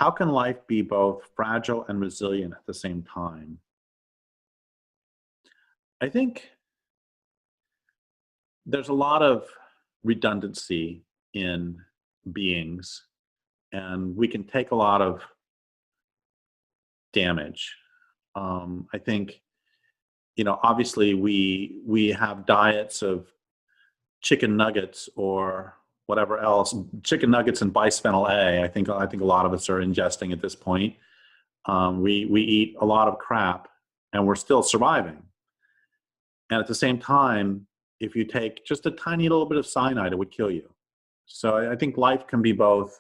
how can life be both fragile and resilient at the same time? I think there's a lot of redundancy in beings, and we can take a lot of damage. I think, obviously we have diets of chicken nuggets or whatever else, chicken nuggets and bisphenol A. I think a lot of us are ingesting at this point. We eat a lot of crap, and we're still surviving. And at the same time, if you take just a tiny little bit of cyanide, it would kill you. So I think life can be both,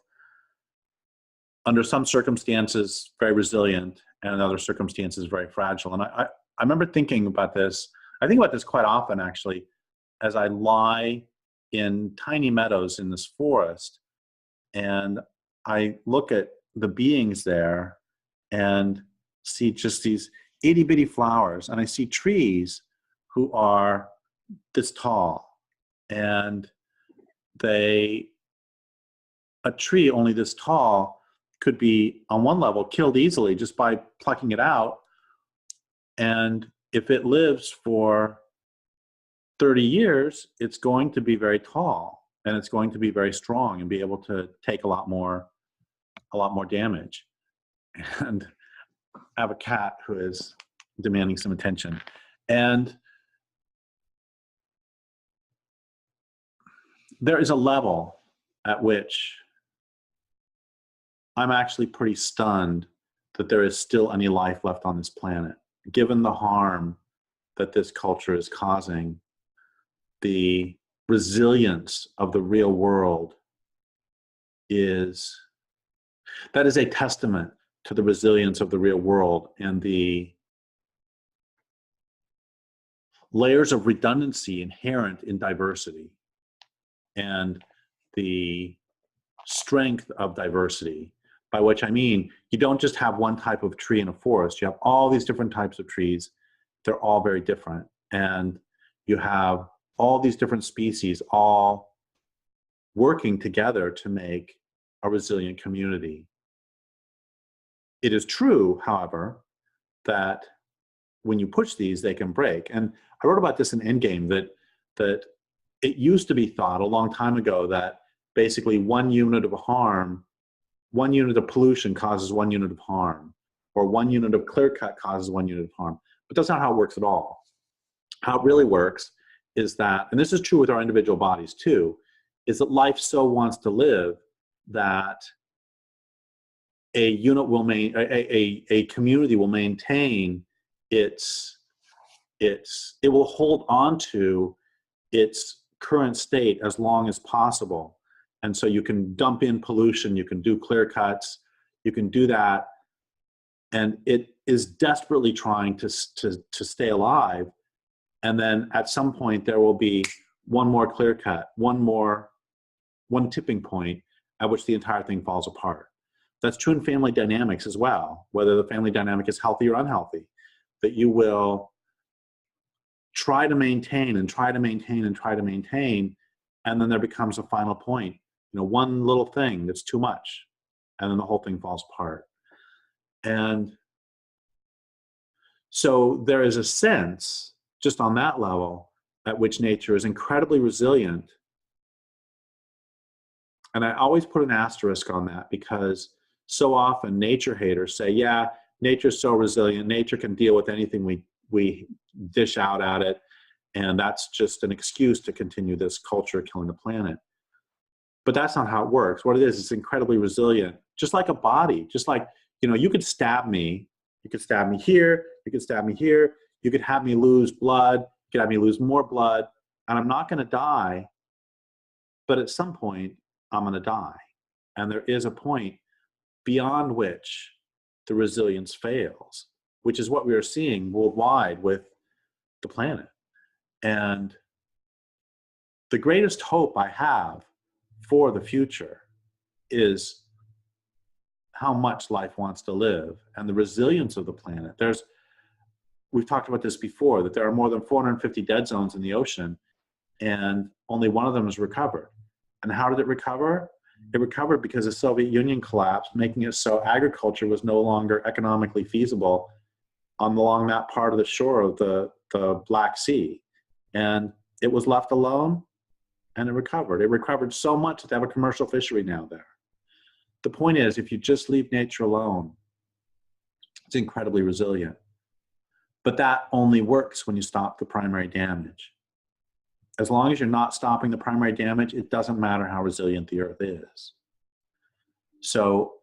under some circumstances, very resilient, and in other circumstances, very fragile. And I remember thinking about this. I think about this quite often, actually, as I lie in tiny meadows in this forest, and I look at the beings there and see just these itty bitty flowers, and I see trees who are this tall, and a tree only this tall could be, on one level, killed easily just by plucking it out. And if it lives for 30 years, it's going to be very tall, and it's going to be very strong and be able to take a lot more damage. And I have a cat who is demanding some attention. And there is a level at which I'm actually pretty stunned that there is still any life left on this planet. Given the harm that this culture is causing, the resilience of the real world is a testament to the resilience of the real world and the layers of redundancy inherent in diversity and the strength of diversity, by which I mean you don't just have one type of tree in a forest. You have all these different types of trees. They're all very different. And you have all these different species all working together to make a resilient community. It is true, however, that when you push these, they can break. And I wrote about this in Endgame, that it used to be thought a long time ago that basically 1 unit of harm, 1 unit of pollution causes 1 unit of harm, or 1 unit of clear cut causes 1 unit of harm. But that's not how it works at all. How it really works is that, and this is true with our individual bodies too, is that life so wants to live that a unit will a community will maintain it will hold on to its current state as long as possible. And so you can dump in pollution, you can do clear cuts, you can do that, and it is desperately trying to stay alive. And then at some point there will be one more clear cut, one tipping point at which the entire thing falls apart. That's true in family dynamics as well, whether the family dynamic is healthy or unhealthy, that you will try to maintain and try to maintain and try to maintain, and then there becomes a final point, one little thing that's too much, and then the whole thing falls apart. And so there is a sense, just on that level, at which nature is incredibly resilient. And I always put an asterisk on that, because so often nature haters say, yeah, nature's so resilient, nature can deal with anything we dish out at it, and that's just an excuse to continue this culture killing the planet. But that's not how it works. What it is, it's incredibly resilient, just like a body. Just like, you could stab me. You could stab me here. You could stab me here. You could have me lose blood. You could have me lose more blood. And I'm not going to die. But at some point, I'm going to die. And there is a point beyond which the resilience fails, which is what we are seeing worldwide with the planet. And the greatest hope I have for the future is how much life wants to live and the resilience of the planet. We've talked about this before, that there are more than 450 dead zones in the ocean, and only one of them is recovered. And how did it recover? It recovered because the Soviet Union collapsed, making it so agriculture was no longer economically feasible along that part of the shore of the Black Sea. And it was left alone, and it recovered. It recovered so much that they have a commercial fishery now there. The point is, if you just leave nature alone, it's incredibly resilient. But that only works when you stop the primary damage. As long as you're not stopping the primary damage, it doesn't matter how resilient the earth is. So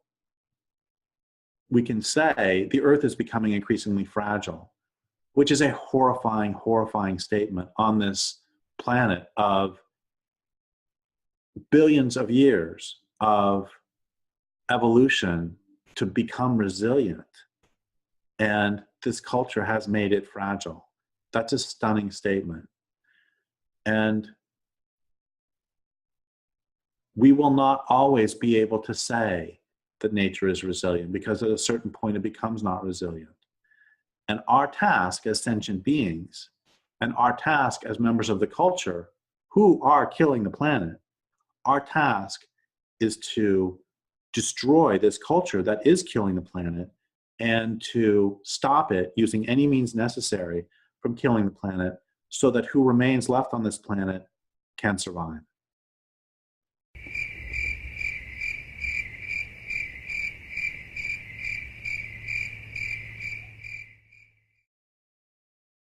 we can say the earth is becoming increasingly fragile, which is a horrifying, horrifying statement on this planet of billions of years of evolution to become resilient. And this culture has made it fragile. That's a stunning statement. And we will not always be able to say that nature is resilient, because at a certain point it becomes not resilient. And our task as sentient beings, and our task as members of the culture who are killing the planet, our task is to destroy this culture that is killing the planet and to stop it using any means necessary from killing the planet, so that who remains left on this planet can survive.